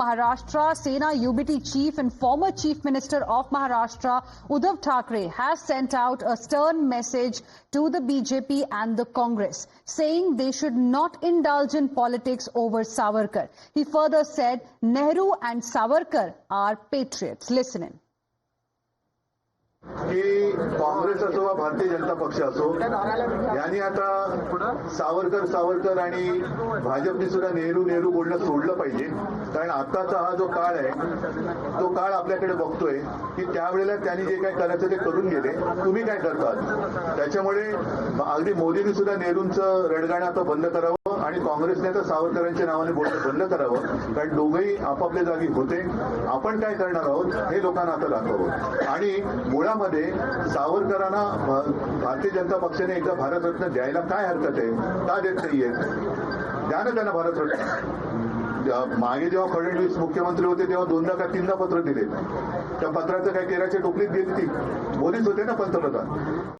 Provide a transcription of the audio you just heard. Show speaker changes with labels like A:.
A: Maharashtra, Sena UBT chief and former chief minister of Maharashtra, Uddhav Thackeray, has sent out a stern message to the BJP and the Congress, saying they should not indulge in politics over Savarkar. He further said Nehru and Savarkar are patriots. Listen in.
B: की काँग्रेस असो वा भारतीय जनता पक्ष असो यांनी आता सावरकर आणि भाजपने सुद्धा नेहरू बोलणं सोडलं पाहिजे. कारण आताचा हा जो काळ आहे तो काळ आपल्याकडे बघतोय की त्यावेळेला त्यांनी जे काय करायचं ते करून गेले, तुम्ही काय करतात. त्याच्यामुळे अगदी मोदींनी सुद्धा नेहरूंचं रडगाणं आता बंद करावं आणि काँग्रेसने आता सावरकरांच्या नावाने बोलणं बंद करावं. कारण दोघंही आपापल्या जागी होते. आपण काय करणार आहोत हे लोकांना आता दाखवावं. आणि मुळामध्ये सावरकरांना भारतीय जनता पक्षाने एकदा भारतरत्न द्यायला काय हरकत आहे, का देत नाहीये, द्या ना त्यांना भारतरत्न. मागे जेव्हा फडणवीस मुख्यमंत्री होते तेव्हा 2दा का 3दा पत्र दिले. त्या पत्राचं काय केराच्या टोपलीत गेली ती. मोदीच होते ना पंतप्रधान.